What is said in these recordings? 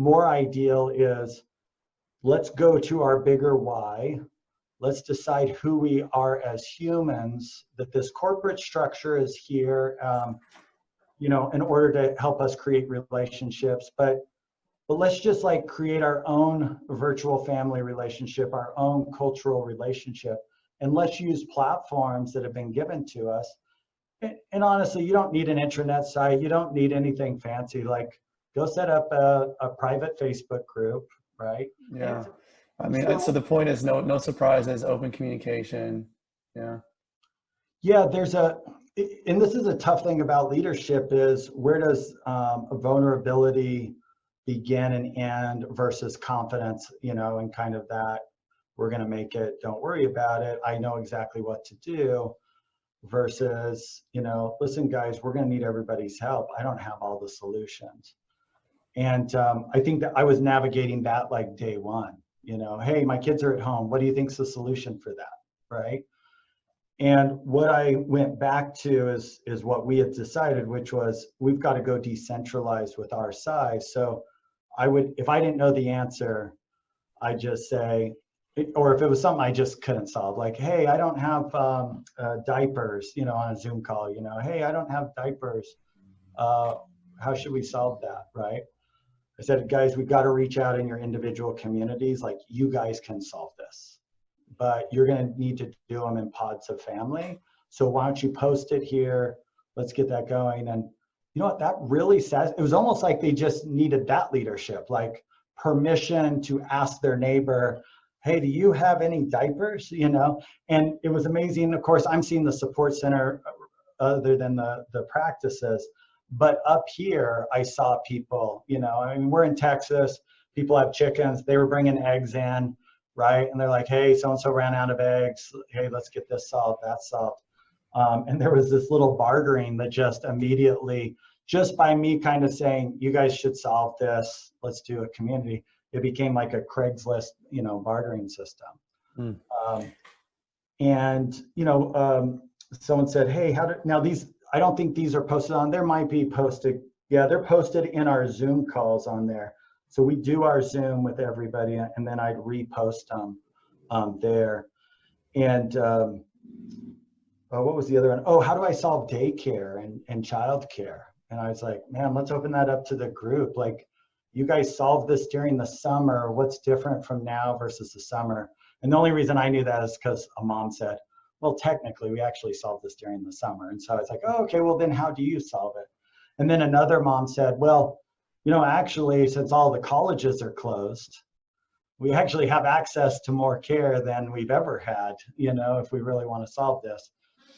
more ideal is let's go to our bigger why. Let's decide who we are as humans, that this corporate structure is here, in order to help us create relationships. But let's just like create our own virtual family relationship, our own cultural relationship, and let's use platforms that have been given to us. And honestly, you don't need an intranet site. You don't need anything fancy. Like, go set up a private Facebook group, right? Yeah. I mean, so the point is no surprises, open communication. Yeah. Yeah, and this is a tough thing about leadership is where does a vulnerability begin and end versus confidence, and kind of that we're going to make it, don't worry about it, I know exactly what to do, versus, listen, guys, we're going to need everybody's help. I don't have all the solutions. And I think that I was navigating that like day one, hey, my kids are at home. What do you think's the solution for that? Right. And what I went back to is what we had decided, which was we've got to go decentralized with our size. So if I didn't know the answer, I just say, or if it was something I just couldn't solve, like, hey, I don't have diapers, on a Zoom call, hey, I don't have diapers. How should we solve that, right? I said, guys, we've got to reach out in your individual communities. Like, you guys can solve this, but you're going to need to do them in pods of family. So why don't you post it here? Let's get that going. And you know what, that really says, it was almost like they just needed that leadership, like permission to ask their neighbor, hey, do you have any diapers? And it was amazing. Of course, I'm seeing the support center other than the practices, but up here, I saw people, we're in Texas, people have chickens, they were bringing eggs in, right? And they're like, hey, so-and-so ran out of eggs. Hey, let's get this solved, that solved. And there was this little bartering that just immediately, just by me kind of saying, you guys should solve this, let's do a community, it became like a Craigslist, bartering system. Someone said, hey, now these, I don't think these are posted on, there might be posted. Yeah, they're posted in our Zoom calls on there. So we do our Zoom with everybody, and then I'd repost them there. And what was the other one? Oh, how do I solve daycare and childcare? And I was like, man, let's open that up to the group. Like, you guys solved this during the summer. What's different from now versus the summer? And the only reason I knew that is because a mom said, well, technically, we actually solved this during the summer. And so I was like, oh, okay, well, then how do you solve it? And then another mom said, well, actually, since all the colleges are closed, we actually have access to more care than we've ever had, if we really want to solve this.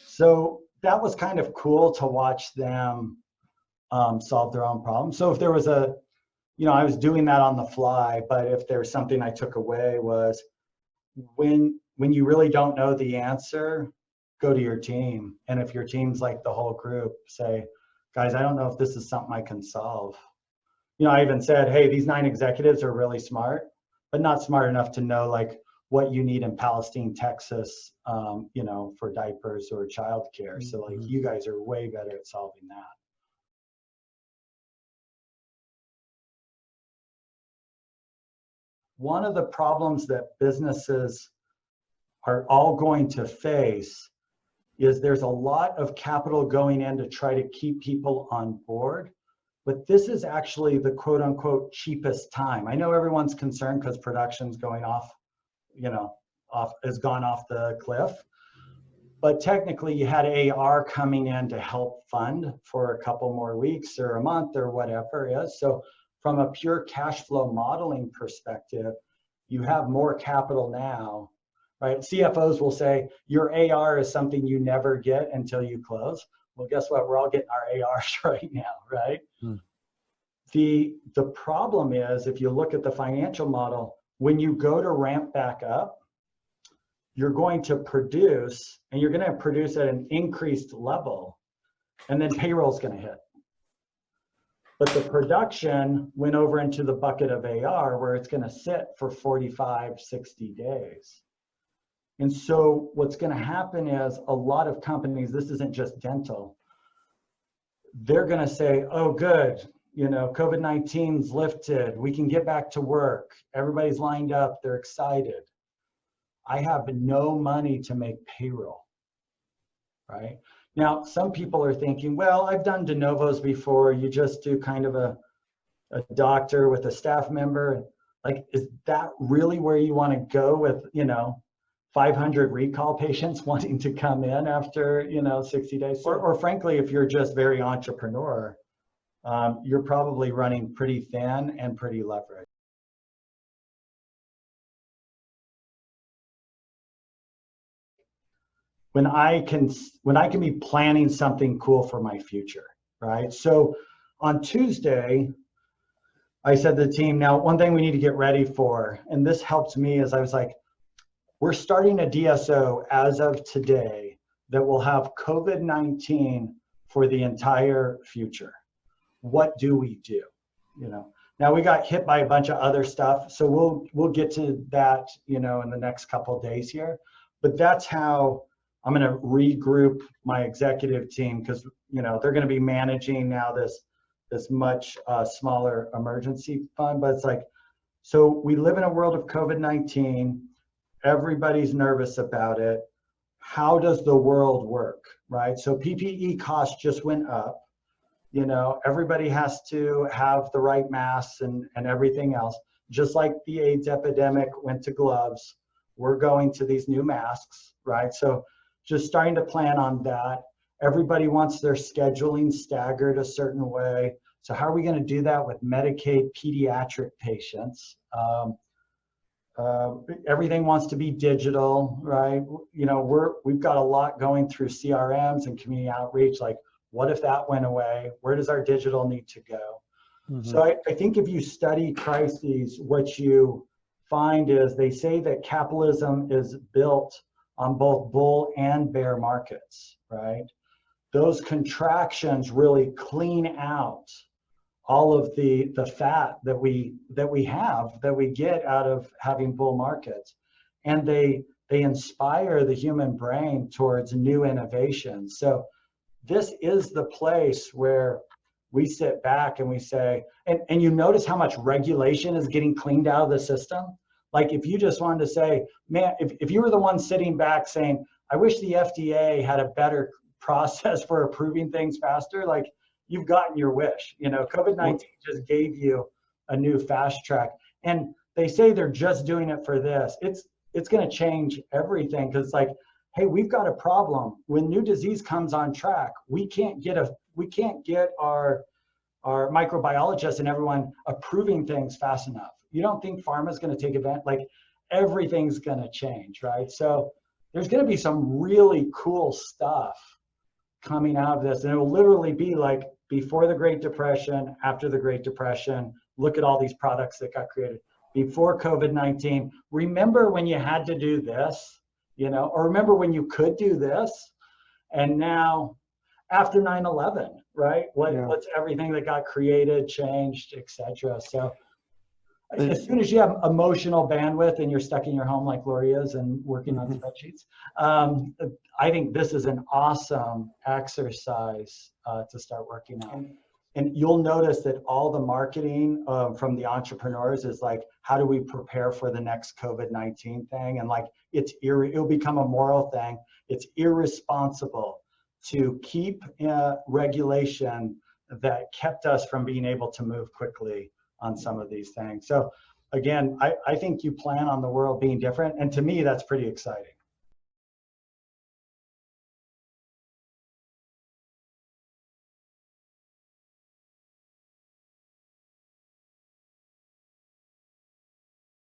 So that was kind of cool to watch them solve their own problem. So if there was I was doing that on the fly, but if there's something I took away was when you really don't know the answer, go to your team. And if your team's like the whole group, say, guys, I don't know if this is something I can solve. I even said, hey, these 9 executives are really smart, but not smart enough to know like what you need in Palestine, Texas, for diapers or childcare. So like, you guys are way better at solving that. One of the problems that businesses are all going to face is there's a lot of capital going in to try to keep people on board. But this is actually the quote unquote cheapest time. I know everyone's concerned because production's going off, has gone off the cliff. But technically you had AR coming in to help fund for a couple more weeks or a month or whatever it is. So from a pure cash flow modeling perspective, you have more capital now, right? CFOs will say your AR is something you never get until you close. Well, guess what? We're all getting our ARs right now, right? The problem is, if you look at the financial model, when you go to ramp back up, you're going to produce, and you're going to produce at an increased level, and then payroll's going to hit. But the production went over into the bucket of AR where it's going to sit for 45, 60 days. And so what's going to happen is a lot of companies, this isn't just dental, they're going to say, oh, good, you know, COVID-19's lifted, we can get back to work, everybody's lined up, they're excited. I have no money to make payroll, right? Now, some people are thinking, well, I've done de novos before, you just do kind of a doctor with a staff member. Like, is that really where you want to go with, you know, 500 recall patients wanting to come in after, you know, 60 days? Or frankly, if you're just very entrepreneur, you're probably running pretty thin and pretty leveraged. When I can be planning something cool for my future, right? So on Tuesday, I said to the team, now one thing we need to get ready for, and this helped me, is I was like, we're starting a DSO as of today that will have COVID-19 for the entire future. What do we do? You know, now we got hit by a bunch of other stuff, so we'll get to that, you know, in the next couple of days here. But that's how I'm going to regroup my executive team, because, you know, they're going to be managing now this much smaller emergency fund. But it's like, so we live in a world of COVID-19. Everybody's nervous about it. How does the world work, right? So PPE costs just went up. You know, everybody has to have the right masks and everything else. Just like the AIDS epidemic went to gloves, we're going to these new masks, right? So just starting to plan on that. Everybody wants their scheduling staggered a certain way. So how are we going to do that with Medicaid pediatric patients? Everything wants to be digital, right? You know, we've got a lot going through CRMs and community outreach. Like, what if that went away? Where does our digital need to go? Mm-hmm. So I think if you study crises, what you find is they say that capitalism is built on both bull and bear markets, right? Those contractions really clean out all of the fat that we get out of having bull markets, and they inspire the human brain towards new innovations. So this is the place where we sit back and we say, and you notice how much regulation is getting cleaned out of the system. Like, if you just wanted to say, man, if you were the one sitting back saying, I wish the FDA had a better process for approving things faster, like, you've gotten your wish. You know, COVID-19 just gave you a new fast track. And they say they're just doing it for this. It's going to change everything, because it's like, hey, we've got a problem. When new disease comes on track, we can't get our microbiologists and everyone approving things fast enough. You don't think pharma's going to take advantage? Like, everything's going to change, right? So there's going to be some really cool stuff coming out of this, and it will literally be like before the Great Depression, after the Great Depression. Look at all these products that got created before COVID-19. Remember when you had to do this, you know, or remember when you could do this? And now after 9/11, right? What's everything that got created, changed, etc. So as soon as you have emotional bandwidth and you're stuck in your home like Lori is and working on spreadsheets, I think this is an awesome exercise to start working on. And you'll notice that all the marketing from the entrepreneurs is like, how do we prepare for the next COVID-19 thing? And like, it'll become a moral thing. It's irresponsible to keep regulation that kept us from being able to move quickly on some of these things. So again, I think you plan on the world being different. And to me, that's pretty exciting.